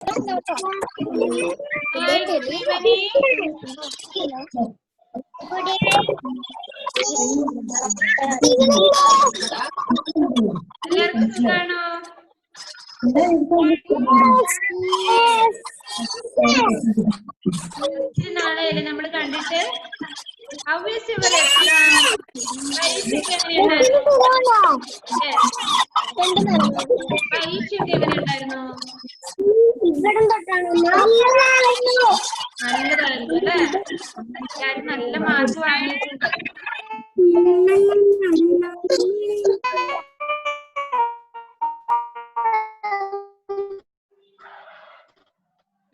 എല്ലാവർക്കും സുഖാണോ? ഒത്തിരി നാളെയല്ലേ നമ്മൾ കണ്ടിട്ട്. How is your exam? പരീക്ഷയൊക്കെ എങ്ങനെയുണ്ടായിരുന്നു? പരീക്ഷയൊക്കെ എങ്ങനെയുണ്ടായിരുന്നു? നല്ലതായിരുന്നു അല്ലേ? എല്ലാരും നല്ല മാർക്ക് വാങ്ങിയിട്ടുണ്ട്.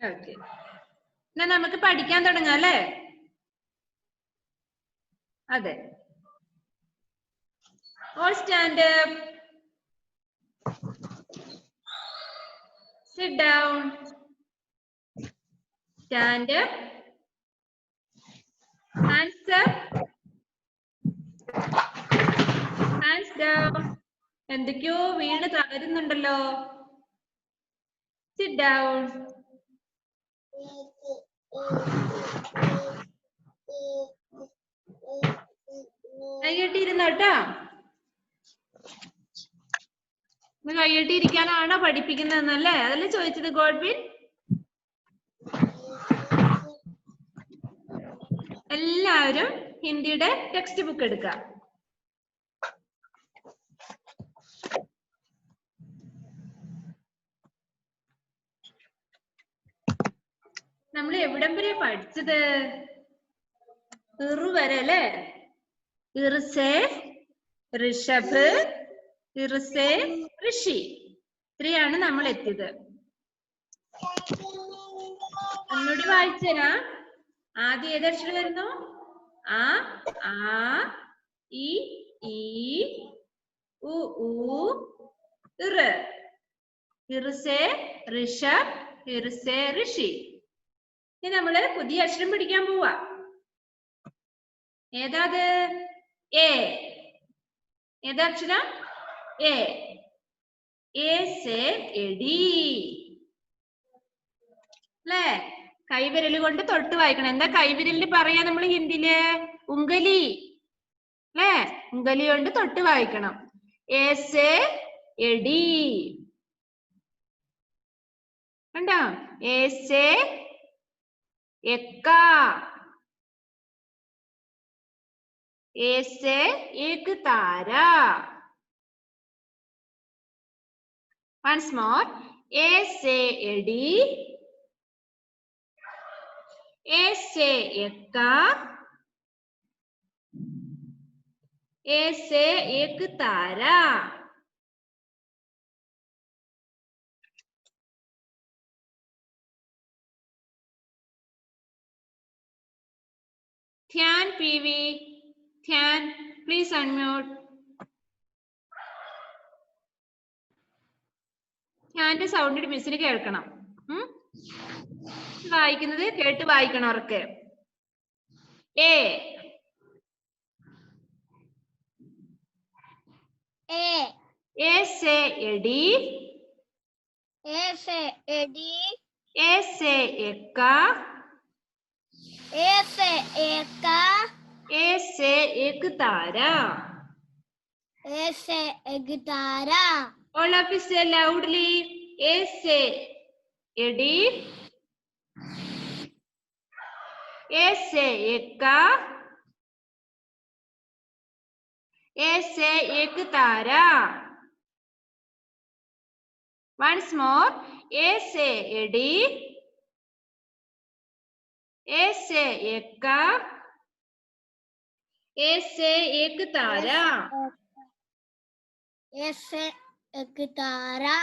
ഓക്കെ, എന്നാ നമുക്ക് പഠിക്കാൻ തുടങ്ങാം അല്ലേ? അതെ. All stand up. Sit down. Stand up. Hands up. Hands down. എന്തൊക്കെയോ വീണ് തകരുന്നുണ്ടല്ലോ. Sit down. കൈകെട്ടിയിരുന്നോട്ടോ. കൈകെട്ടിയിരിക്കാനാണോ പഠിപ്പിക്കുന്നതെന്നല്ലേ അതല്ലേ ചോദിച്ചത് ഗോഡ്വിൻ? എല്ലാവരും ഹിന്ദിയുടെ ടെക്സ്റ്റ് ബുക്ക് എടുക്കാം. നമ്മൾ എവിടം വരെ പഠിച്ചത്? ഇറു വരെ അല്ലേ? ഇർസെ ഋഷഭ്, ഇർസെ ഋഷി, ഇത്രയാണ് നമ്മൾ എത്തിയത്. ഒന്നുകൂടി വായിച്ചുതരാ. ആദ്യം ഏതക്ഷരം വരുന്നു? ആ, ഇ, ഉ, ഇർ. ഇർസെ ഋഷഭ്, ഇർസെ ഋഷി. ഇനി നമ്മള് പുതിയ അക്ഷരം പഠിക്കാൻ പോവാ. ഏതാത്? എ. ഏതക്ഷരം? എ. എ സെ എടി അല്ലേ? കൈവിരൽ കൊണ്ട് തൊട്ട് വായിക്കണം. എന്താ കൈവിരലിന് പറയാ നമ്മൾ ഹിന്ദിയില്? ഉംഗലി അല്ലേ? ഉംഗലി കൊണ്ട് തൊട്ട് വായിക്കണം. എ സെ എടി കണ്ടോ? എ സെ എക്ക, ए से एक तारा. Once more. A से एडी, A से एक्का, A से एक तारा. Dhyan PV. Dhyan, please unmute. ധ്യാന്റെ സൗണ്ട് മിസ്സിന് കേൾക്കണം. വായിക്കുന്നത് കേട്ട് വായിക്കണം അവർക്ക്. എ എ സെ എടി, ए से एडी, ए से एक्का, ए से एक्का, ए से एक तारा. ए से एक तारा. All of you say loudly. A से एडी, A से एक्का, A से एक तारा. Once more. A से एडी, A से एक्का, A से एक तारा. ए से एक तारा.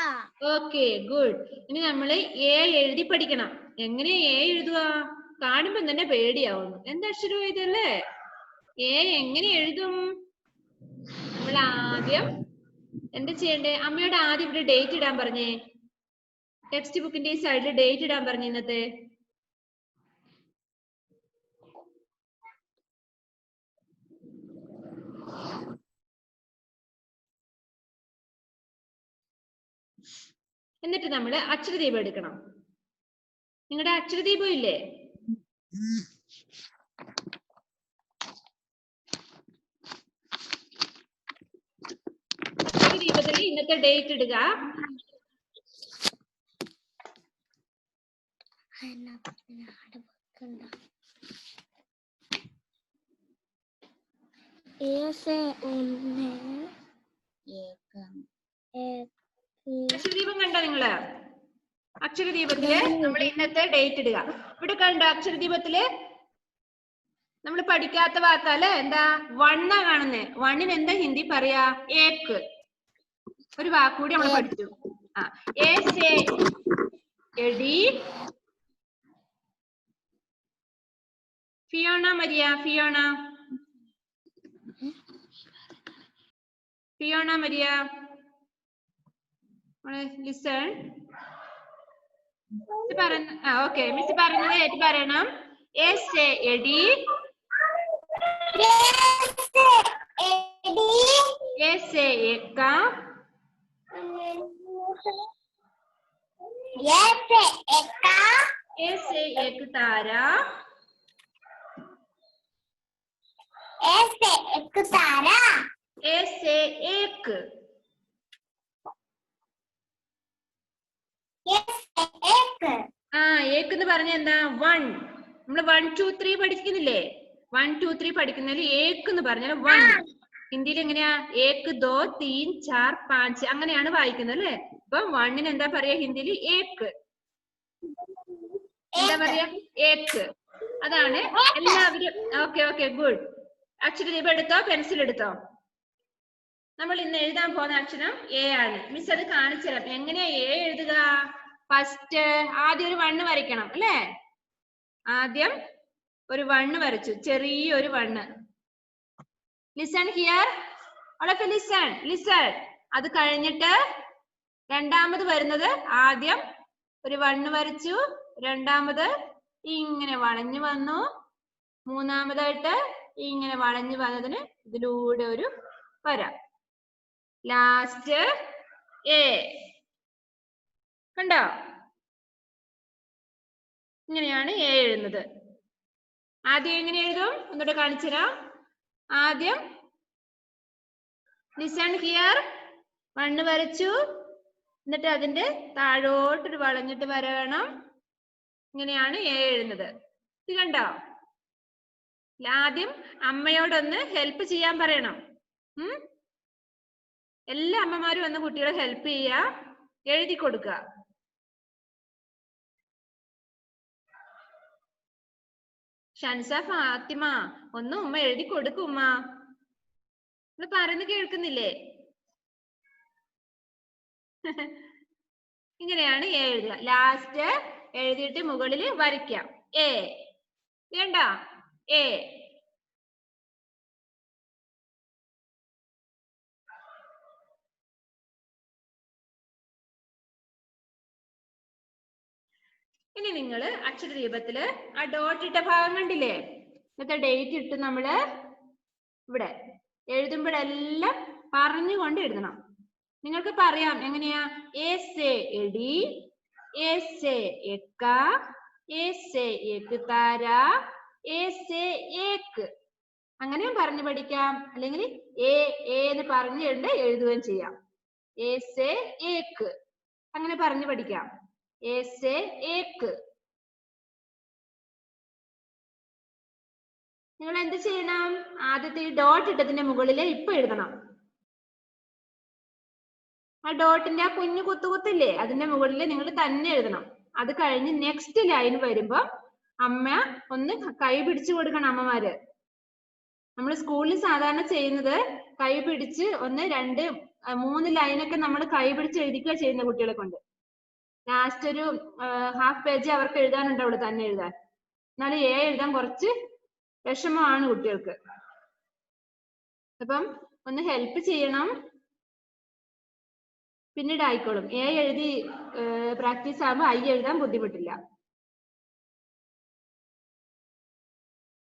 Okay, good. ഇനി നമ്മള് എ എഴുതി പഠിക്കണം. എങ്ങനെ എ എഴുതുക? കാണുമ്പോ തന്നെ പേടിയാവുന്നു. എന്താ അക്ഷരം ഇതല്ലേ? എ എങ്ങനെ എഴുതും? നമ്മൾ ആദ്യം എന്താ ചെയ്യണ്ടേ? അമ്മയോട് ആദ്യം ഇവിടെ ഡേറ്റ് ഇടാൻ പറഞ്ഞേ. ടെക്സ്റ്റ് ബുക്കിന്റെ ഈ സൈഡിൽ ഡേറ്റ് ഇടാൻ പറഞ്ഞു ഇന്നത്തെ. എന്നിട്ട് നമ്മൾ അക്ഷരദീപം എടുക്കണം. നിങ്ങളുടെ അക്ഷരദീപം ഇല്ലേ? അക്ഷരദീപത്തിൽ ഇന്നത്തെ ഡേറ്റ് ഇടുക. അക്ഷരദീപം കണ്ടോ നിങ്ങള്? അക്ഷരദീപത്തില് നമ്മൾ ഇന്നത്തെ ഡേറ്റ് ഇടുക. ഇവിടെ കണ്ടോ അക്ഷരദീപത്തില് നമ്മൾ പഠിക്കാത്ത വാക്കല്ലേ? എന്താ? വണ്ണാ കാണുന്നേ. വണ്ണിന് എന്താ ഹിന്ദി പറയാ? ഏക്ക്. ഒരു വാക്കുകൂടി നമ്മൾ പഠിച്ചു. എ സെ എടി. Fiona Maria, Fiona Maria, listen. Okay, miss പറഞ്ഞത് ഏറ്റ് പറയണം. എ സെ എടി, എ സെ എക്ക, ए से एक तारा, ए से एक तारा, ए से एक, ഏക്ക് എന്ന് പറഞ്ഞ എന്താ? 1. നമ്മള് 1 2 3 പഠിക്കുന്നില്ലേ? 1 2 3 പഠിക്കുന്നതിൽ ഏക്ക് എന്ന് പറഞ്ഞാൽ 1. ഹിന്ദിയിൽ എങ്ങനെയാ? ഏക്ക് ദോ തീൻ ചാർ പാഞ്ച് അങ്ങനെയാണ് വായിക്കുന്നത് അല്ലെ? അപ്പൊ 1-ന് എന്താ പറയാ ഹിന്ദിയിൽ? ഏക്ക്. എന്താ പറയാ? ഏക്ക്. അതാണ് എല്ലാവരും. Okay good. അക്ഷരദീപം എടുത്തോ? പെൻസിൽ എടുത്തോ? നമ്മൾ ഇന്ന് എഴുതാൻ പോകുന്ന അക്ഷരം എ ആണ്. മിസ് അത് കാണിച്ചു തരാം. എങ്ങനെയാ എ എഴുതുക? ഫസ്റ്റ് ആദ്യം ഒരു 1 വരയ്ക്കണം അല്ലേ? ആദ്യം ഒരു 1 വരച്ചു, ചെറിയൊരു 1. Listen here, all of you listen. അത് കഴിഞ്ഞിട്ട് രണ്ടാമത് വരുന്നത് ആദ്യം ഒരു 1 വരച്ചു, രണ്ടാമത് ഇങ്ങനെ വളഞ്ഞു വന്നു, മൂന്നാമതായിട്ട് ഇങ്ങനെ വളഞ്ഞു വന്നതിന് ഇതിലൂടെ ഒരു വര, ലാസ്റ്റ് എ. കണ്ടോ? ഇങ്ങനെയാണ് എ എഴുതുന്നത്. ആദ്യം എങ്ങനെ എഴുതും? ഒന്നുകൂടെ കാണിച്ചു തരാം. ആദ്യം ലിസൺ ഹിയർ 1 വരച്ചു, എന്നിട്ട് അതിന്റെ താഴോട്ടൊരു വളഞ്ഞിട്ട് വര വേണം. ഇങ്ങനെയാണ് എ എഴുതുന്നത്. ഇത് കണ്ടോ? ആദ്യം അമ്മയോടൊന്ന് ഹെൽപ്പ് ചെയ്യാൻ പറയണം. എല്ലാ അമ്മമാരും വന്ന് കുട്ടികളെ ഹെൽപ്പ് ചെയ്യുക, എഴുതി കൊടുക്കുക. ഷൻസ, ഫാത്തിമ ഒന്ന് ഉമ്മ എഴുതി കൊടുക്കും. ഉമ്മ നിങ്ങൾ പറയുന്നത് കേൾക്കുന്നില്ലേ? ഇങ്ങനെയാണ് എ എഴുതുക. ലാസ്റ്റ് എഴുതിയിട്ട് മുകളിൽ വരയ്ക്കാം എ. വേണ്ട എ. ഇനി നിങ്ങൾ അക്ഷരദീപത്തില് ആ ഡോട്ട് ഇട്ട ഭാഗം കണ്ടില്ലേ? ഇന്നത്തെ ഡേറ്റ് ഇട്ട് നമ്മള് ഇവിടെ എഴുതുമ്പോഴെല്ലാം പറഞ്ഞുകൊണ്ട് എഴുതണം. നിങ്ങൾക്ക് പറയാം എങ്ങനെയാ? എ സെ എടി, എ സെ എക്ക, എ സെ എക് താര, എ സെ ഏക്ക്. അങ്ങനെയും പറഞ്ഞു പഠിക്കാം. അല്ലെങ്കിൽ എ എന്ന് പറഞ്ഞു എഴുതുകയും ചെയ്യാം. എ സെ ഏക്ക് അങ്ങനെ പറഞ്ഞു പഠിക്കാം. എ സെ ഏക്ക്. നിങ്ങൾ എന്ത് ചെയ്യണം? ആദ്യത്തെ ഈ ഡോട്ട് ഇട്ടതിന്റെ മുകളിൽ ഇപ്പൊ എഴുതണം. ആ ഡോട്ടിന്റെ ആ കുഞ്ഞു കുത്തുകുത്തില്ലേ അതിന്റെ മുകളിൽ നിങ്ങൾ തന്നെ എഴുതണം. അത് കഴിഞ്ഞ് നെക്സ്റ്റ് ലൈൻ വരുമ്പോ അമ്മ ഒന്ന് കൈ പിടിച്ചു കൊടുക്കണം. അമ്മമാര് നമ്മൾ സ്കൂളിൽ സാധാരണ ചെയ്യുന്നത് കൈ പിടിച്ച് 1 2 3 ലൈനൊക്കെ നമ്മൾ കൈ പിടിച്ച് എഴുതിക്കുക ചെയ്യുന്ന കുട്ടികളെ കൊണ്ട്. ലാസ്റ്റ് ഒരു ഹാഫ് പേജ് അവർക്ക് എഴുതാനുണ്ടാവുള്ളൂ തന്നെ എഴുതാൻ. എന്നാലും എ എഴുതാൻ കുറച്ച് വിഷമമാണ് കുട്ടികൾക്ക്. അപ്പം ഒന്ന് ഹെൽപ്പ് ചെയ്യണം. പിന്നീട് ആയിക്കോളും. എ എഴുതി പ്രാക്ടീസ് ആകുമ്പോൾ ഐ എഴുതാൻ ബുദ്ധിമുട്ടില്ല.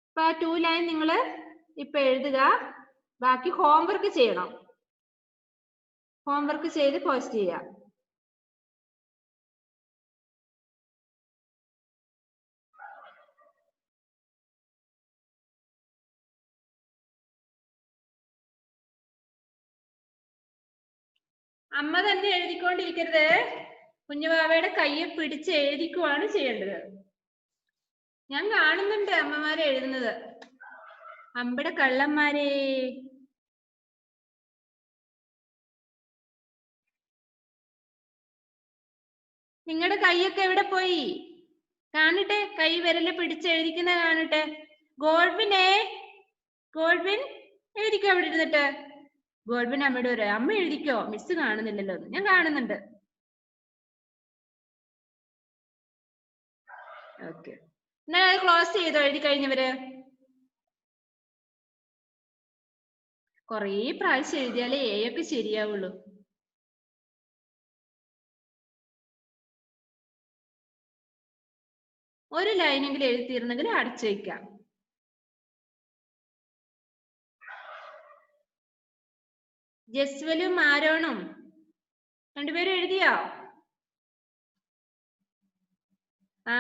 ഇപ്പൊ 2 ലൈൻ നിങ്ങൾ ഇപ്പൊ എഴുതുക. ബാക്കി ഹോംവർക്ക് ചെയ്യണം. ഹോംവർക്ക് ചെയ്ത് പോസ്റ്റ് ചെയ്യുക. അമ്മ തന്നെ എഴുതിക്കൊണ്ടിരിക്കരുത്. കുഞ്ഞുവാവയുടെ കയ്യെ പിടിച്ച് എഴുതിക്കുവാണ് ചെയ്യേണ്ടത്. ഞാൻ കാണുന്നുണ്ട് അമ്മമാരെ എഴുതുന്നത്. അമ്പടെ കള്ളന്മാരെ. നിങ്ങളുടെ കൈയൊക്കെ എവിടെ പോയി? കാണട്ടെ, കൈ വിരല് പിടിച്ചെഴുതിക്കുന്ന കാണട്ടെ. ഗോൾബിനെ, ഗോൾബിൻ എഴുതിക്കോ അവിടെ ഇരുന്നിട്ട്. ഗോൾബിൻ അമ്മയോട് പറയാം, അമ്മ എഴുതിക്കോ, മിസ് കാണുന്നില്ലല്ലോ. ഞാൻ കാണുന്നുണ്ട്. ഓക്കെ, എന്നാ അത് ക്ലോസ് ചെയ്തോ എഴുതി കഴിഞ്ഞവര്? കൊറേ പ്രാവശ്യം എഴുതിയാലേ ഒക്കെ ശരിയാവുള്ളൂ. ഒരു ലൈനെങ്കിലും എഴുതി തീർന്നെങ്കിൽ അടച്ചു വയ്ക്കാം. ജസ്വലും ആരോണും രണ്ടുപേരും എഴുതിയോ? ആ,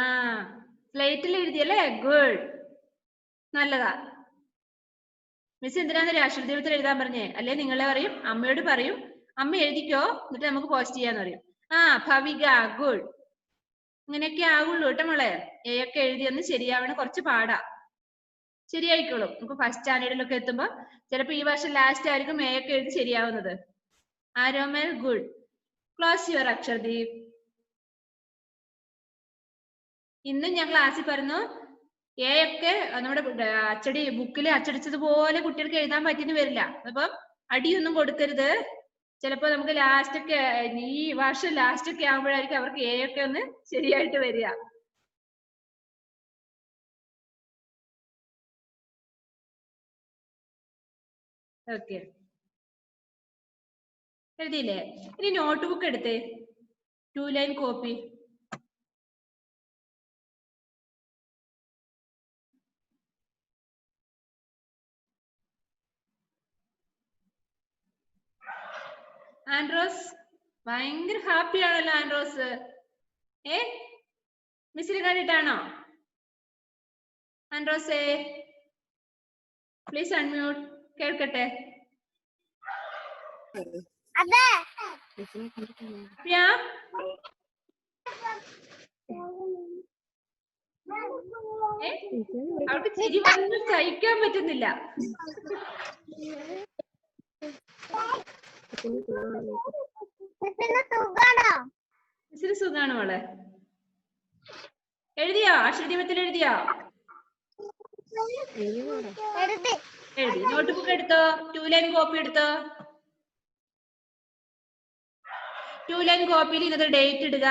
സ്ലേറ്റിൽ എഴുതിയല്ലേ? ഗുഡ്, നല്ലതാ. മിസ് എന്തിനാന്ന് രാഷ്ട്രദീപത്തിൽ എഴുതാൻ പറഞ്ഞേ? അല്ലെ നിങ്ങളെ പറയും, അമ്മയോട് പറയും, അമ്മ എഴുതിക്കോ എന്നിട്ട് നമുക്ക് പോസ്റ്റ് ചെയ്യാന്ന് പറയും. ആ, ഭവിക, ഗുഡ്. ഇങ്ങനെയൊക്കെ ആവുള്ളൂ കേട്ടോ മോളെ. ഒക്കെ എഴുതിയൊന്ന് ശരിയാവണം, കുറച്ച് പാടാ. ശരിയായിക്കോളും. നമുക്ക് ഫസ്റ്റ് സ്റ്റാൻഡേർഡിലൊക്കെ എത്തുമ്പോ ചിലപ്പോ ഈ വർഷം ലാസ്റ്റ് ആയിരിക്കും ഒക്കെ എഴുതി ശരിയാവുന്നത്. Aromal, good. Close your Akshardeep. ഇന്ന് ഞാൻ ക്ലാസ്സിൽ പറഞ്ഞു, ഒക്കെ നമ്മുടെ അച്ചടി ബുക്കിൽ അച്ചടിച്ചതുപോലെ കുട്ടികൾക്ക് എഴുതാൻ പറ്റിയെന്ന് വരില്ല. അപ്പം അടിയൊന്നും കൊടുക്കരുത്. ചിലപ്പോ നമുക്ക് ലാസ്റ്റ് ഒക്കെ, ഈ വർഷം ലാസ്റ്റ് ഒക്കെ ആകുമ്പോഴായിരിക്കും അവർക്ക് ഒക്കെ ഒന്ന് ശരിയായിട്ട് വരിക. ഓക്കെ, എഴുതിയില്ലേ? ഇനി നോട്ട് ബുക്ക് എടുത്തേ, 2 ലൈൻ കോപ്പി. ആൻഡ്രോസ് ഭയങ്കര ഹാപ്പി ആണല്ലോ ആൻഡ്രോസ്. മിസ്സിനെ കണ്ടിട്ടാണോ? ആൻഡ്രോസേ പ്ലീസ് അൺമ്യൂട്ട്, കേൾക്കട്ടെ. അവർക്ക് ചിരി വന്ന് സഹിക്കാൻ പറ്റുന്നില്ല. മിസ്സിന് സുഖാണോ മോളെ? എഴുതിയോ? അക്ഷരദീപത്തിൽ എഴുതിയോ? എഴുതി. നോട്ട് ബുക്ക് എടുത്തോ? 2 ലൈൻ കോപ്പി എടുത്തോ? 2 ലൈൻ കോപ്പിയിൽ ഇന്നത്തെ ഡേറ്റ് ഇടുക.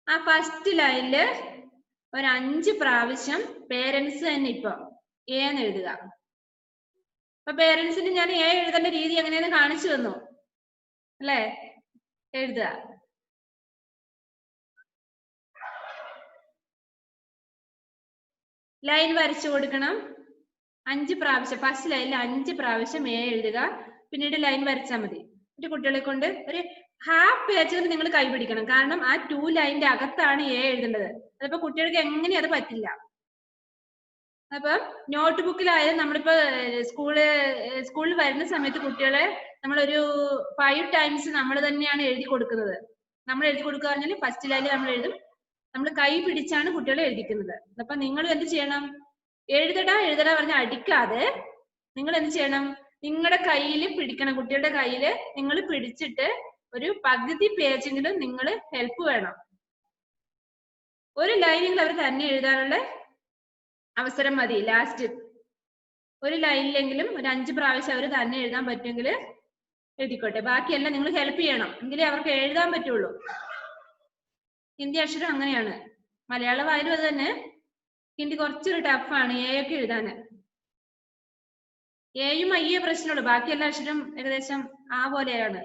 ആ ഫസ്റ്റ് ലൈനില് ഒരു 5 പ്രാവശ്യം പേരൻസ് തന്നെ ഇപ്പൊ എന്ന് എഴുതുക. അപ്പൊ പേരൻസിന് ഞാൻ എഴുതേണ്ട രീതി എങ്ങനെയാന്ന് കാണിച്ചു തന്നു അല്ലേ? എഴുതുക. ലൈൻ വരച്ചു കൊടുക്കണം 5 പ്രാവശ്യം. ഫസ്റ്റ് ലൈനിൽ 5 പ്രാവശ്യം എഴുതുക. പിന്നീട് ലൈൻ വരച്ചാൽ മതി. എന്നിട്ട് കുട്ടികളെ കൊണ്ട് ഒരു ഹാഫ് പേജ് നിങ്ങൾ കൈ പിടിക്കണം. കാരണം ആ 2 ലൈനിന്റെ അകത്താണ് എഴുതേണ്ടത്. അതിപ്പോ കുട്ടികൾക്ക് എങ്ങനെയും അത് പറ്റില്ല. അപ്പം നോട്ട് ബുക്കിലായാലും നമ്മളിപ്പോ സ്കൂളിൽ വരുന്ന സമയത്ത് കുട്ടികളെ നമ്മളൊരു 5 ടൈംസ് നമ്മൾ തന്നെയാണ് എഴുതി കൊടുക്കുന്നത്. നമ്മൾ എഴുതി കൊടുക്കുക പറഞ്ഞാൽ ഫസ്റ്റ് ലൈനിൽ നമ്മൾ എഴുതും. നമ്മൾ കൈ പിടിച്ചാണ് കുട്ടികളെ എഴുതിക്കുന്നത്. അപ്പൊ നിങ്ങൾ എന്ത് ചെയ്യണം? എഴുതടാ പറഞ്ഞ അടിക്കാതെ നിങ്ങൾ എന്ത് ചെയ്യണം? നിങ്ങളുടെ കയ്യിൽ പിടിക്കണം. കുട്ടികളുടെ കയ്യിൽ നിങ്ങൾ പിടിച്ചിട്ട് ഒരു പകുതി പേജെങ്കിലും നിങ്ങൾ ഹെൽപ്പ് വേണം. ഒരു ലൈനെങ്കിലും അവർ തന്നെ എഴുതാനുള്ള അവസരം മതി. ലാസ്റ്റ് ഒരു ലൈനിലെങ്കിലും ഒരു 5 പ്രാവശ്യം അവർ തന്നെ എഴുതാൻ പറ്റുമെങ്കിൽ എഴുതിക്കോട്ടെ. ബാക്കിയെല്ലാം നിങ്ങൾ ഹെൽപ്പ് ചെയ്യണം, എങ്കിലേ അവർക്ക് എഴുതാൻ പറ്റുള്ളൂ. ഹിന്ദി അക്ഷരം അങ്ങനെയാണ്. മലയാളമായാലും അത് തന്നെ. ഹിന്ദി കുറച്ചൊരു ടഫാണ് ഒക്കെ എഴുതാന്. എയും ഐയെ പ്രശ്നമുള്ളൂ, ബാക്കി എല്ലാ അക്ഷരം ഏകദേശം ആ പോലെയാണ്.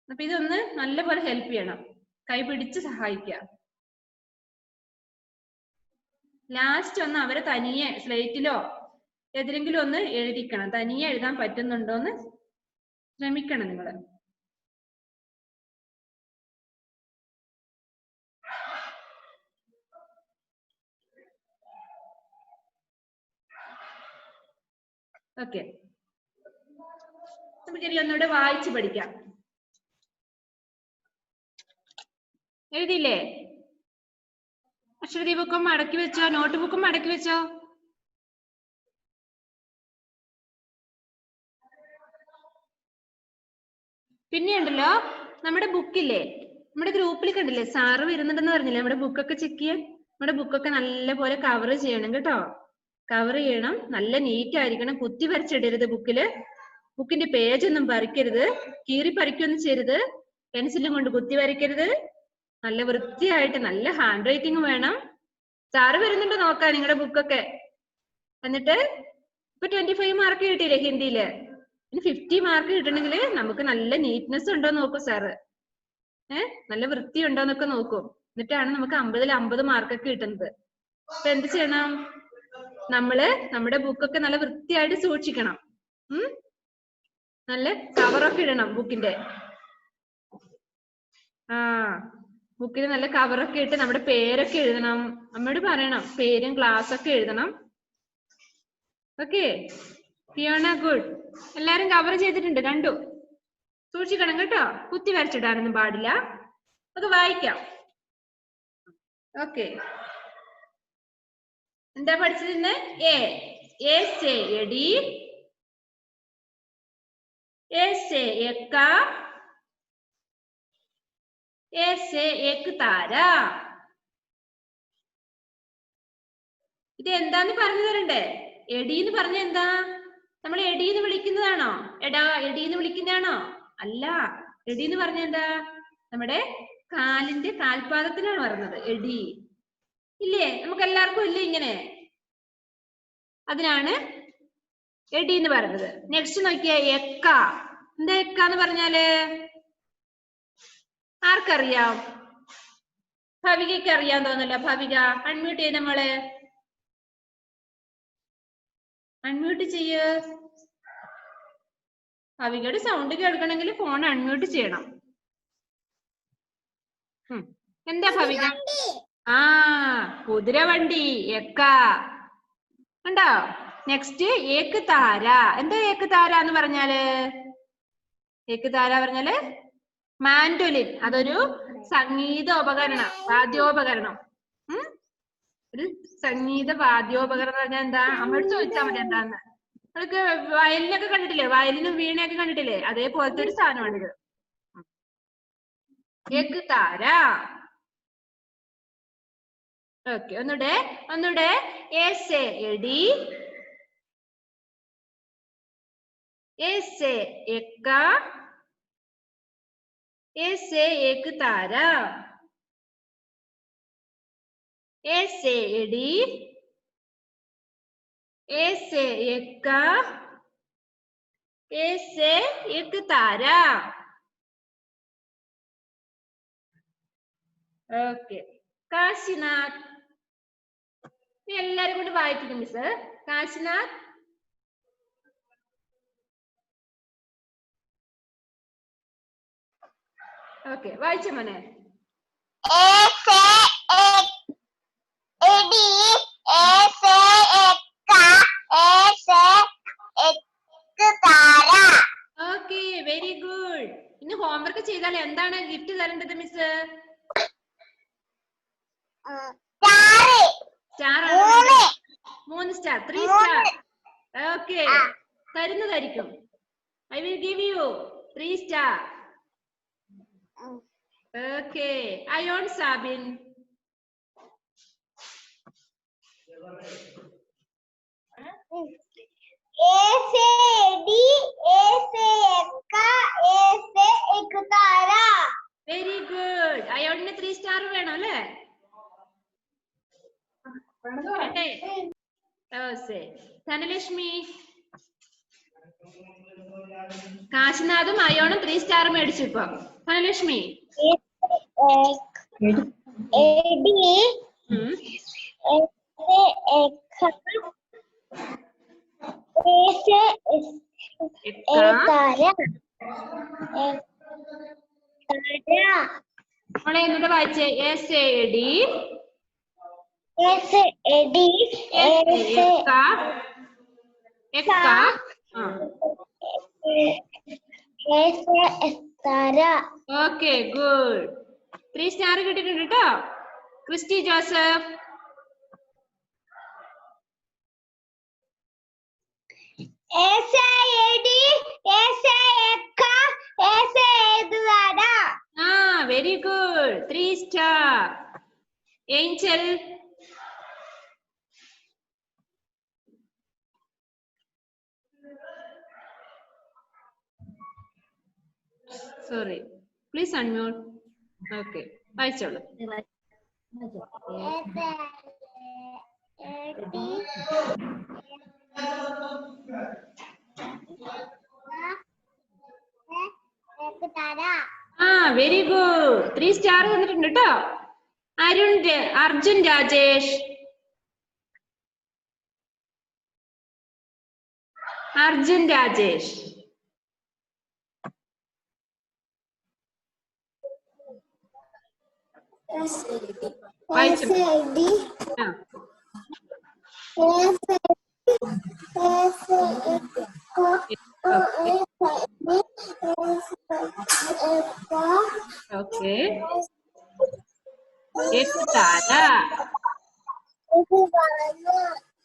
അപ്പൊ ഇതൊന്ന് നല്ലപോലെ ഹെൽപ്പ് ചെയ്യണം, കൈ പിടിച്ച് സഹായിക്കുക. ലാസ്റ്റ് ഒന്ന് അവരെ തനിയെ സ്ലേറ്റിലോ ഏതിലെങ്കിലും ഒന്ന് എഴുതിക്കണം. തനിയെ എഴുതാൻ പറ്റുന്നുണ്ടോന്ന് ശ്രമിക്കണം നിങ്ങൾ. ഓക്കെ, നമുക്കെല്ലാം ഒന്നുകൂടെ വായിച്ച് പഠിക്കാം. എഴുതിയില്ലേ? അക്ഷരദീപക്കും മടക്കി വെച്ചോ? നോട്ട് ബുക്കും മടക്കി വെച്ചോ? പിന്നെ ഉണ്ടല്ലോ നമ്മുടെ ബുക്കില്ലേ, നമ്മുടെ ഗ്രൂപ്പിൽ കണ്ടില്ലേ സാറ് വരുന്നുണ്ടെന്ന് പറഞ്ഞില്ലേ? നമ്മുടെ ബുക്കൊക്കെ ചെക്ക് ചെയ്യാൻ. നമ്മുടെ ബുക്കൊക്കെ നല്ല പോലെ കവർ ചെയ്യണം കേട്ടോ. കവർ ചെയ്യണം, നല്ല നീറ്റ് ആയിരിക്കണം. കുത്തി വരച്ചിടരുത് ബുക്കില്. ബുക്കിന്റെ പേജ് ഒന്നും പറിക്കരുത്, കീറി പറിക്കൊന്നും ചെയ്യരുത്, പെൻസിലും കൊണ്ട് കുത്തി വരയ്ക്കരുത്. നല്ല വൃത്തിയായിട്ട് നല്ല ഹാൻഡ് റൈറ്റിംഗ് വേണം. സാറ് വരുന്നുണ്ടോ നോക്കാം നിങ്ങളുടെ ബുക്കൊക്കെ. എന്നിട്ട് ഇപ്പൊ 25 മാർക്ക് കിട്ടിയില്ലേ ഹിന്ദിയില്? ഇനി 50 മാർക്ക് കിട്ടണമെങ്കിൽ നമുക്ക് നല്ല നീറ്റ്നെസ് ഉണ്ടോ നോക്കൂ സാറ്. നല്ല വൃത്തി ഉണ്ടോന്നൊക്കെ നോക്കും. എന്നിട്ടാണ് നമുക്ക് 50-ൽ 50 മാർക്കൊക്കെ കിട്ടുന്നത്. അപ്പൊ എന്ത് ചെയ്യണം? നമ്മള് നമ്മുടെ ബുക്കൊക്കെ നല്ല വൃത്തിയായിട്ട് സൂക്ഷിക്കണം. നല്ല കവറൊക്കെ ഇടണം ബുക്കിന്റെ. ബുക്കിന് നല്ല കവറൊക്കെ ഇട്ട് നമ്മുടെ പേരൊക്കെ എഴുതണം. അമ്മയോട് പറയണം പേരും ക്ലാസ് ഒക്കെ എഴുതണം. Okay Fiona, good. എല്ലാരും കവർ ചെയ്തിട്ടുണ്ട്, കണ്ടു. സൂക്ഷിക്കണം കേട്ടോ, കുത്തി വരച്ചിടാനൊന്നും പാടില്ല. അത് വായിക്കാം. ഓക്കെ, എന്താ പഠിച്ചത്? എ സേ എടി, ए से एक्का, ए से एक तारा. ഇത് എന്താന്ന് പറഞ്ഞു തരണ്ടേ? എടി എന്ന് പറഞ്ഞ എന്താ? നമ്മൾ എടി എന്ന് വിളിക്കുന്നതാണോ? എടാ എടി എന്ന് വിളിക്കുന്നതാണോ? അല്ല. എടി എന്ന് പറഞ്ഞ എന്താ? നമ്മുടെ കാലിന്റെ കാൽപാദത്തിനാണ് പറഞ്ഞത് എടി. ഇല്ലേ? നമുക്ക് എല്ലാവർക്കും ഇല്ലേ ഇങ്ങനെ? അതിനാണ് എടി എന്ന് പറഞ്ഞത്. നെക്സ്റ്റ് നോക്കിയേ, എക്ക. എന്താ എക്ക എന്ന് പറഞ്ഞാല്? ആർക്കറിയാം? ഭവികയ്ക്ക് അറിയാൻ തോന്നല്ലോ. ഭവിക അൺമ്യൂട്ട് ചെയ്ത് നമ്മള് അൺമ്യൂട്ട് ചെയ്യ്. ഭവികയുടെ സൗണ്ട് കേൾക്കണമെങ്കിൽ ഫോൺ അൺമ്യൂട്ട് ചെയ്യണം. എന്താ ഭവിക? കുതിരവണ്ടി, എക്ക. ഉണ്ടോ? നെക്സ്റ്റ് ഏക്ക് താര. എന്താ ഏക്ക് താര എന്ന് പറഞ്ഞാല്? ഏക്ക് താര പറഞ്ഞാല് മാൻഡോലിൻ. അതൊരു സംഗീത ഉപകരണം, വാദ്യോപകരണം. ഒരു സംഗീത വാദ്യോപകരണം പറഞ്ഞാൽ എന്താ? അമ്മയോട് ചോദിച്ചാൽ മതി എന്താന്ന്. അതൊക്കെ വയലിനൊക്കെ കണ്ടിട്ടില്ലേ? വയലിനും വീണയൊക്കെ കണ്ടിട്ടില്ലേ? അതേപോലത്തെ ഒരു സാധനമാണിത്. ഏക്ക് താര. ഓക്കെ, ഒന്നൂടെ. എ സേ എടി, ए से एक्का, ए से एक तारा. ए से एडी, ए से एक्का, ए से एक तारा. ഓക്കെ, കാശിനാഥ്. എല്ലാരും കൂടി വായിക്കും മിസ്. കാശിനാഥ്. ഓക്കെ, വായിച്ച മോനെ. Okay, very good. ഇന്ന് ഹോംവർക്ക് ചെയ്താൽ എന്താണ് ഗിഫ്റ്റ് തരേണ്ടത് miss? Star. 3 star, 3 star. Okay, തരുന്നതായിരിക്കും. I will give you 3 star. Okay, Ayon Sabin. Very good. അയോണിന് 3 സ്റ്റാർ വേണം അല്ലേ? ധനലക്ഷ്മി. കാശിനാഥും അയോണും 3 സ്റ്റാർ മേടിച്ചു ഇപ്പൊ. ധനലക്ഷ്മി. മോളെ എന്നിട്ട് വായിച്ചേ. എ സേ എടി, ഓക്കെ ഗുഡ് 3 സ്റ്റാർ കിട്ടിയിട്ടുണ്ട് കേട്ടോ. Christy Joseph. Very good 3 star. Angel. Sorry please unmute. Okay വായിച്ചോളൂ. വെരി ഗുഡ് 3 സ്റ്റാർ വന്നിട്ടുണ്ട് കേട്ടോ. Arjun Rajesh. Arjun Rajesh. Okay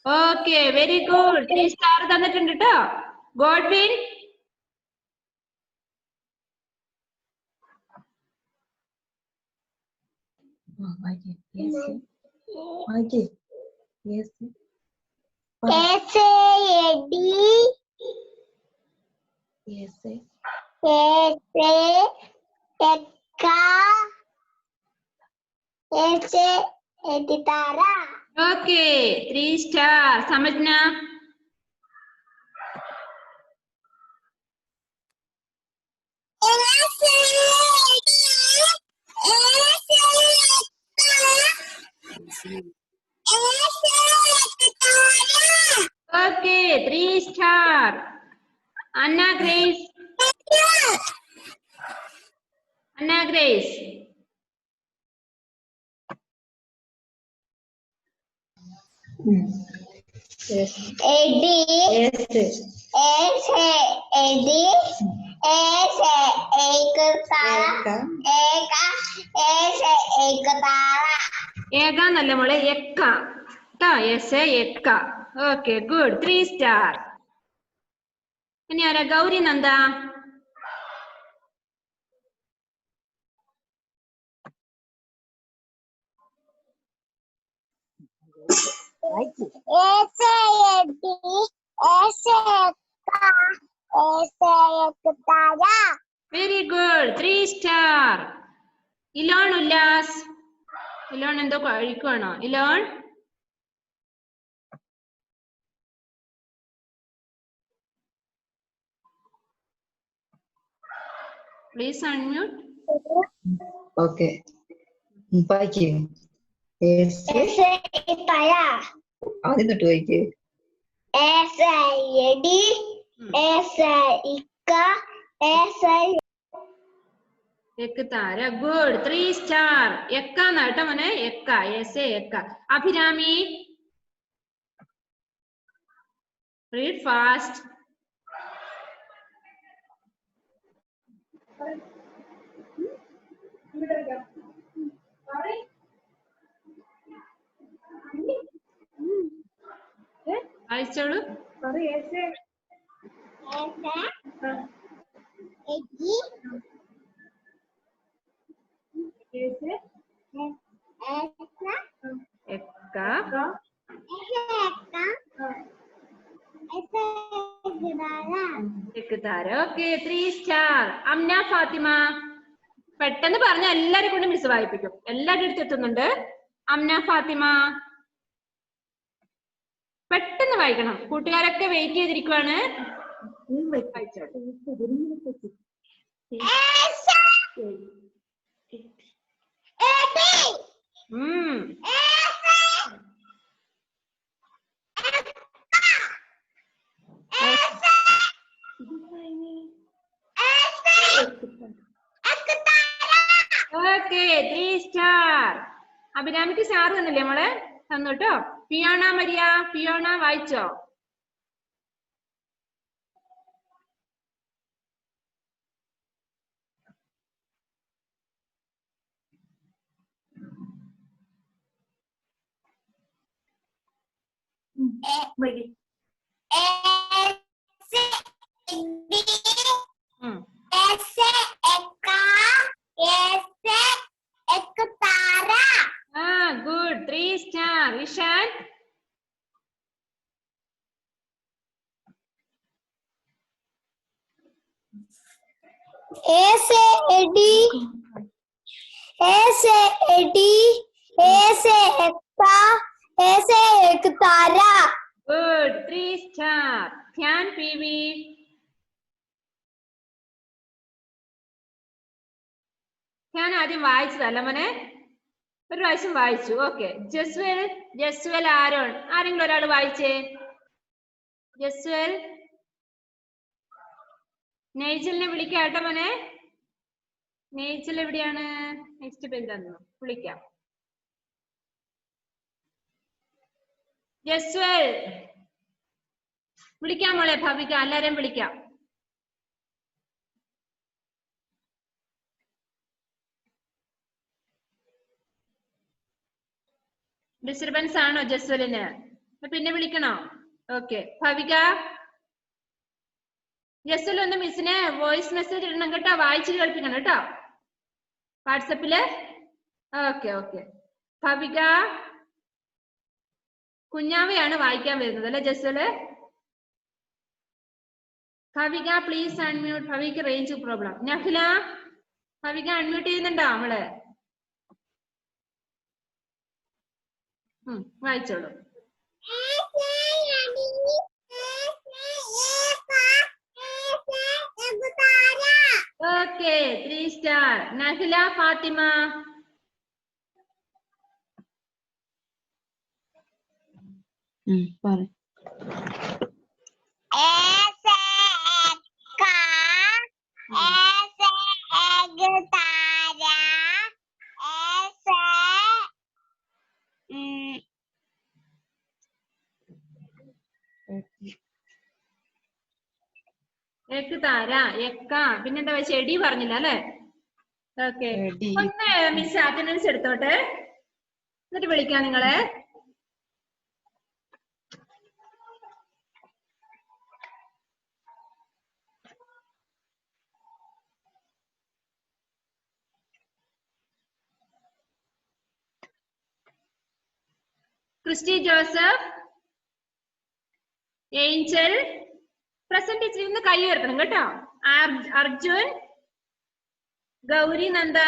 okay very good 3 star തന്നിട്ടുണ്ട് കേട്ടോ. Godwin. Okay 3 star. Samajna. Okay 3 star. Anna Grace. Anna Grace. ഏകാന്നല്ല മോളെ, എക്ക. എക്ക. Okay good 3 star. ഇനി ആരാ? Gauri Nanda. Very good 3 star. Elon Ullas. Elon എന്തോ കഴിക്കുവാണോ? ഇലോൺ. Please unmute. ഓക്കെ ആദ്യം തൊട്ട് വായിക്കേ. Good 3 star. എക്കാന്ന് കേട്ടോ മോനെ. എക്ക. എക്ക. അഭിരാമി. Read fast. വായിച്ചോളൂ. Okay 3 star. അംന ഫാത്തിമ. പെട്ടെന്ന് പറഞ്ഞ എല്ലാരും കൊണ്ട് മിസ് വായിപ്പിക്കും. എല്ലാവരുടെ അടുത്ത് എത്തുന്നുണ്ട്. അംന ഫാത്തിമ പെട്ടെന്ന് വായിക്കണം. കൂട്ടുകാരൊക്കെ വെയിറ്റ് ചെയ്തിരിക്കുവാണ്. Okay 3 star. അഭിരാമിക്ക് സ്റ്റാർ തന്നില്ലേ മോളെ? തന്നു കേട്ടോ. Fiona Maria. ഫിയോണ വായിച്ചോ? Good. 3 star. Ishan. Good. 3 star. Dhyan PV. ഞാൻ ആദ്യം വായിച്ചതല്ല മോനെ, ഒരു പ്രാവശ്യം വായിച്ചു. ഓക്കെ. ജസ്വൽ ആരോൺ, ആരെങ്കിലും ഒരാൾ വായിച്ചേ? ജസ്വൽ. നെയ്ജലിനെ വിളിക്കാം കേട്ടോ മോനെ. നെയ്ജൽ എവിടെയാണ്? നെക്സ്റ്റ് പേജ് തന്നു, വിളിക്കാം. ജസ്വൽ വിളിക്കാം മോളെ. ഭവിക, എല്ലാരെയും വിളിക്കാം. ഡിസ്റ്റർബൻസ് ആണോ ജസ്വലിന്? പിന്നെ വിളിക്കണോ? ഓക്കെ. ഭവിക, ജസ്വൽ ഒന്ന് മിസ്സിന് വോയിസ് മെസ്സേജ് ഇടണം കേട്ടോ, വായിച്ചു കേൾപ്പിക്കണം കേട്ടോ വാട്സപ്പില്. Okay okay. ഭവിക, കുഞ്ഞാവയാണ് വായിക്കാൻ വരുന്നത് അല്ലെ ജസ്വല്? Bhavika please unmute. ഭവിക്ക് range problem. Nafila, Bhavika unmute ചെയ്യുന്നുണ്ടോ നമ്മള്? വായിച്ചോളൂ. ഓക്കെ. 3 സ്റ്റാർ. നഹില ഫാത്തിമ. എക്ക് താര, എക്ക, പിന്നെന്താ ചെടി പറഞ്ഞില്ല അല്ലെ? ഓക്കെ. ഒന്ന് മിസ് അറ്റൻഡൻസ് എടുത്തോട്ടെ, എന്നിട്ട് വിളിക്കാം നിങ്ങളെ. ക്രിസ്റ്റി ജോസഫ്, ഏഞ്ചൽ പ്രസന്റ് ഇരുന്ന് കൈ ഉയർത്തണം കേട്ടോ. അർജുൻ, ഗൗരി നന്ദ,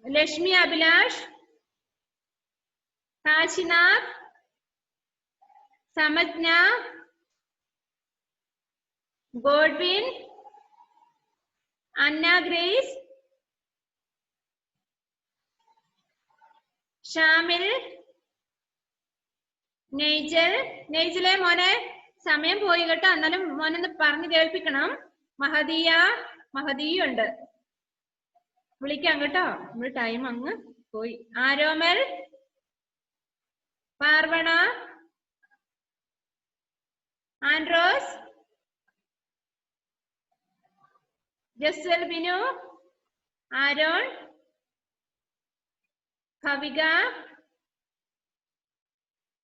ലക്ഷ്മി അഭിലാഷ്, കാശിനാഥ്, സമജ്ഞ, ഗോഡ്വിൻ, അന്ന ഗ്രേസ്, ഷാമിൽ, നെയ്ജൽ. നെയ്ജലെ മോനെ, സമയം പോയി കേട്ടോ, എന്നാലും മോനൊന്ന് പറഞ്ഞു കേൾപ്പിക്കണം. മഹദിയുണ്ട്, വിളിക്കാം കേട്ടോ, നമ്മൾ ടൈം അങ്ങ് പോയി. Aromal, Parvana, Andros, Jaswal, Binu, Aaron, Bhavika,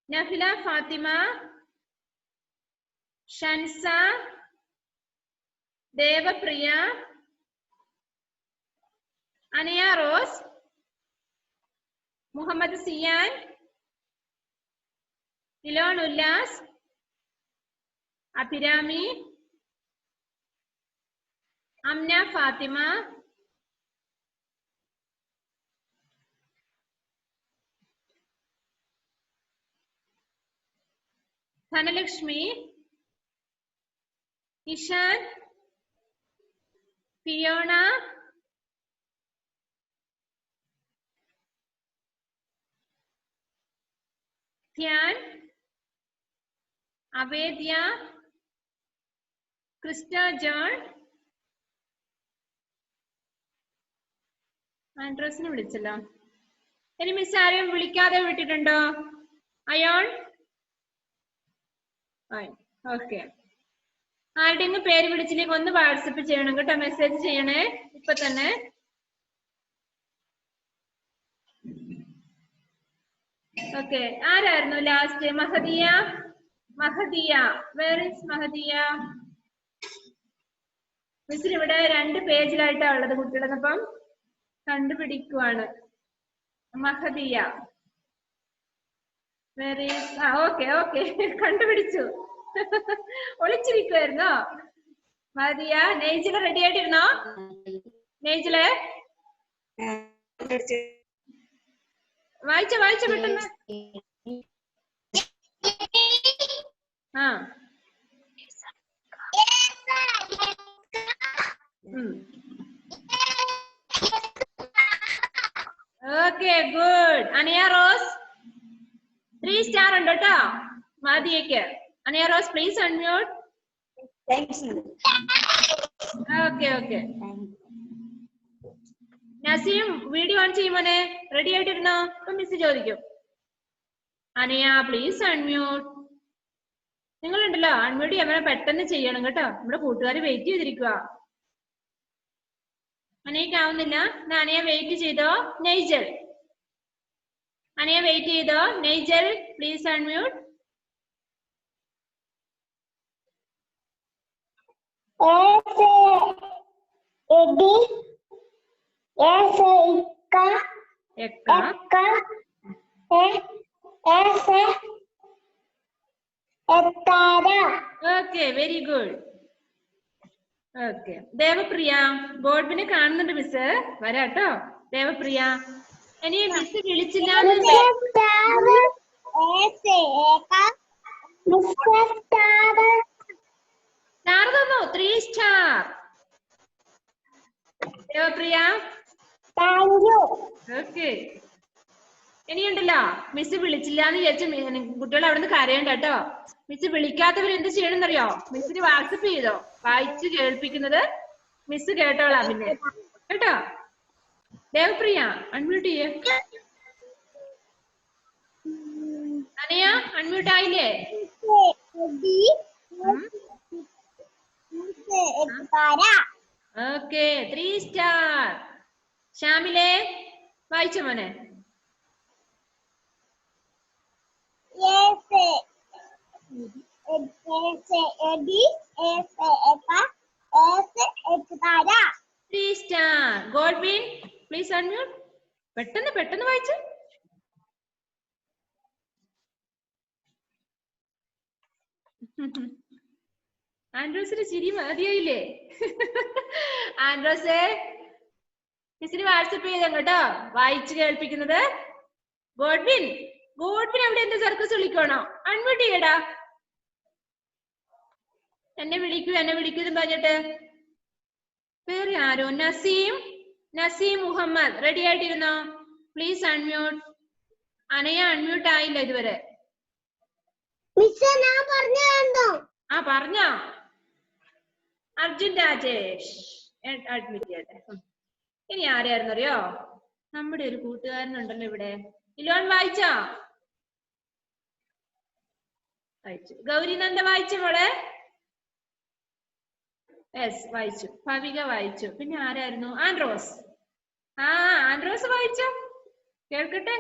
Nafila Fathima, Shansa, Devapriya, Anaya Rose, Muhammad Siyan, Elon Ullas, Abhirami, Amna Fathima, Dhanalakshmi, Ishan, Fiona, Dhyan, Avedya, Christa John. ആൻഡ്രോസിനെ വിളിച്ചല്ലോ. ഇനി മിസ് ആരെയും വിളിക്കാതെ വിട്ടിട്ടുണ്ടോ? അയോൺ. ഓക്കെ. ആരുടെയെങ്കിലും പേര് വിളിച്ചില്ലെങ്കിൽ ഒന്ന് വാട്സപ്പ് ചെയ്യണം കേട്ടോ, മെസ്സേജ് ചെയ്യണേ ഇപ്പൊ തന്നെ. ഓക്കെ, ആരായിരുന്നു last? Mahadiya. Mahadiya, where is Mahadiya? മിസ്സിന് ഇവിടെ 2 പേജിലായിട്ടാ ഉള്ളത് കുട്ടികളെ, അപ്പം കണ്ടുപിടിക്കുവാണ്. Mahadiya, where is? Okay okay, കണ്ടുപിടിച്ചു. ഒളിച്ചിരിക്കുവായിരുന്നോ മഹദിയ? നെയ്ജില് റെഡി ആയിട്ടിരുന്നോ? നെയ്ജില് വായിച്ച പെട്ടെന്ന്. ആ okay, good. Aniya Rose 3 star ഉണ്ട് കേട്ടോ മഹദിയക്ക്. Aniya Rose please unmute. Okay okay. Naseem video on ചെയ്യുമോനെ? റെഡി ആയിട്ടിരുന്നോ? അപ്പൊ മിസ് ചോദിക്കും. അനിയ പ്ലീസ് അൺമ്യൂട്ട്. നിങ്ങളുണ്ടല്ലോ അൺമ്യൂട്ട് ചെയ്യാൻ പെട്ടെന്ന് ചെയ്യണം കേട്ടോ, നമ്മുടെ കൂട്ടുകാർ വെയിറ്റ് ചെയ്തിരിക്കുക. അനിയക്ക് ആവുന്നില്ല. അനിയ വെയിറ്റ് ചെയ്തോ. നെയ്ജൽ, അനിയ വെയിറ്റ് ചെയ്തോ. Nigel please unmute. Okay, very good. Okay, Devapriya. ഗോഡ്വിനെ കാണുന്നുണ്ട് മിസ്, വരാട്ടോ. ദേവപ്രിയ, ഇനി മിസ് വിളിച്ചില്ല. സ്റ്റാർ തന്നു, 3 സ്റ്റാർ. ദേവപ്രിയ ഓക്കെ. ഇനിയുണ്ടല്ലോ മിസ് വിളിച്ചില്ല എന്ന് വിചാരിച്ച കുട്ടികൾ അവിടെ നിന്ന് കരയണ്ട കേട്ടോ. മിസ് വിളിക്കാത്തവർ എന്ത് ചെയ്യണമെന്നറിയോ? മിസ്സിന് വാട്സപ്പ് ചെയ്തോ, വായിച്ച് കേൾപ്പിക്കുന്നത് മിസ് കേട്ടോളാം പിന്നെ കേട്ടോ. ദേവപ്രിയ അൺമ്യൂട്ട് ചെയ്യേ. അനയ അൺമ്യൂട്ട് ആയില്ലേ? Okay, 3 star. ഷാമിലെ വായിച്ചോ മോനെ. Godwin please unmute. പെട്ടെന്ന് പെട്ടെന്ന് വായിച്ചു. ആൻഡ്രോസിന് ചിരി മതിയായില്ലേ? ആൻഡ്രോസേ മിസ്സിന് വാട്സപ്പ് ചെയ്ത കേട്ടോ, വായിച്ചു കേൾപ്പിക്കുന്നത്. ഗോഡ്വിൻ, ഗോഡ്വിൻ അവിടെ എന്താ സർക്കസ് വിളിക്കണോ? അൺമ്യൂട്ട് ചെയ്യടാ. എന്നെ വിളിക്കൂ എന്ന് പറഞ്ഞിട്ട്. വേറെ ആരോ? നസീം, നസീം മുഹമ്മദ് റെഡി ആയിട്ടിരുന്നോ? Please unmute. അനയ അൺമ്യൂട്ട് ആയില്ല ഇതുവരെ. ആ പറഞ്ഞോ. അർജുൻ രാജേഷ് അഡ്മിറ്റ് ചെയ്യട്ടെ. ഇനി ആരെയായിരുന്നറിയോ? നമ്മുടെ ഒരു കൂട്ടുകാരനുണ്ടല്ലോ ഇവിടെ. ഇലോൺ വായിച്ചോ? വായിച്ചു. ഗൗരിനന്ദ വായിച്ചു മോളെ? യെസ് വായിച്ചു. ഭവിക വായിച്ചു. പിന്നെ ആരായിരുന്നു? ആൻഡ്രോസ്. ആൻഡ്രോസ് വായിച്ചോ? കേൾക്കട്ടെ.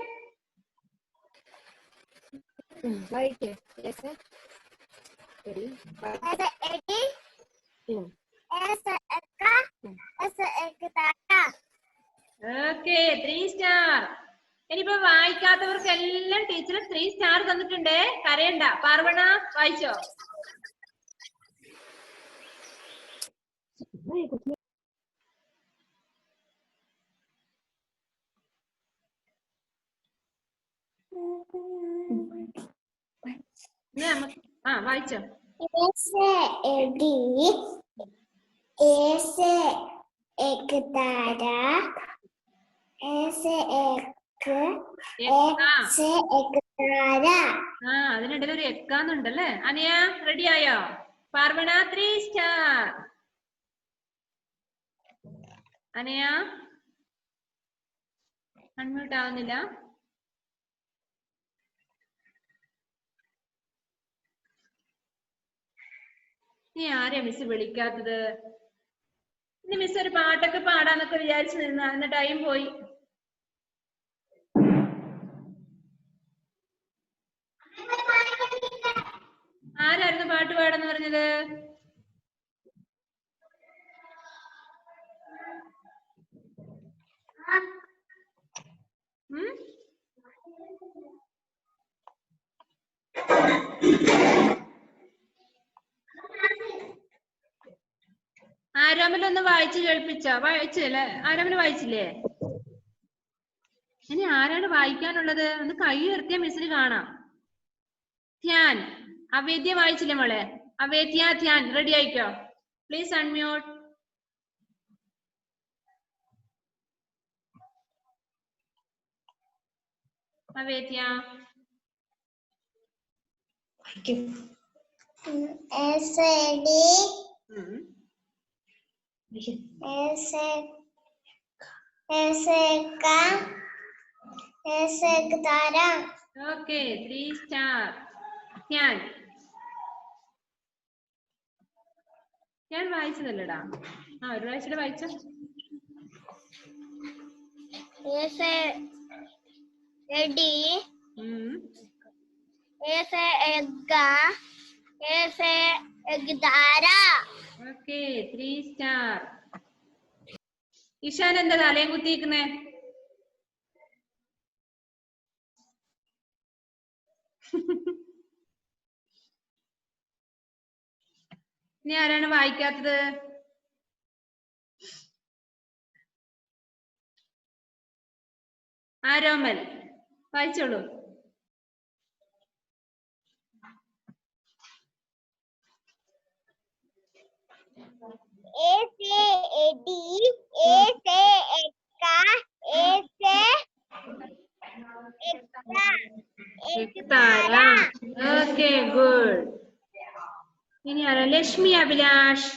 Okay, 3 star. ഇനിയിപ്പോ വായിക്കാത്തവർക്ക് എല്ലാം ടീച്ചർ 3 സ്റ്റാർ തന്നിട്ടുണ്ടേ, കരയണ്ട. പാർവണ വായിച്ചോ? വായിച്ചോ? അതിനിടയിൽ ഒരു എക്കാന്നുണ്ടല്ലേ. അനിയ റെഡി ആയോ? പാർവണ 3 സ്റ്റാർ. അനയ അൺമ്യൂട്ട് ആവുന്നില്ല. നീ ആരെയാ മിസ് വിളിക്കാത്തത്? ഇനി മിസ് ഒരു പാട്ടൊക്കെ പാടാന്നൊക്കെ വിചാരിച്ചു നിന്ന, ടൈം പോയി. ആരായിരുന്നു പാട്ട് പാടെന്ന് പറഞ്ഞത്? ഉം? ആരോമലൊന്ന് വായിച്ചു കേൾപ്പിച്ചോ? വായിച്ചല്ലേ? ആരോമൽ വായിച്ചില്ലേ? ഇനി ആരാണ് വായിക്കാനുള്ളത്? ഒന്ന് കൈ ഉയർത്തിയ മിസ്സിന് കാണാം. ധ്യാൻ. അവേദ്യ വായിച്ചില്ലേ മോളെ? അവേദ്യ, ധ്യാൻ റെഡി ആയിക്കോ. Please unmute. Avedya. SAD Tara. Okay, 3 star. Dhyan. ഞാൻ വായിച്ചതല്ലടാ. ഒരു പ്രാവശ്യം വായിച്ചോ. Okay, 3 star. ഇഷാൻ എന്താ തലയും കുത്തിയിരിക്കുന്നേ? ഇനി ആരാണ് വായിക്കാത്തത്? ആരോമൽ വായിച്ചോളൂ. Okay, good. ഇനി ആരാ? ലക്ഷ്മി അഭിലാഷ്.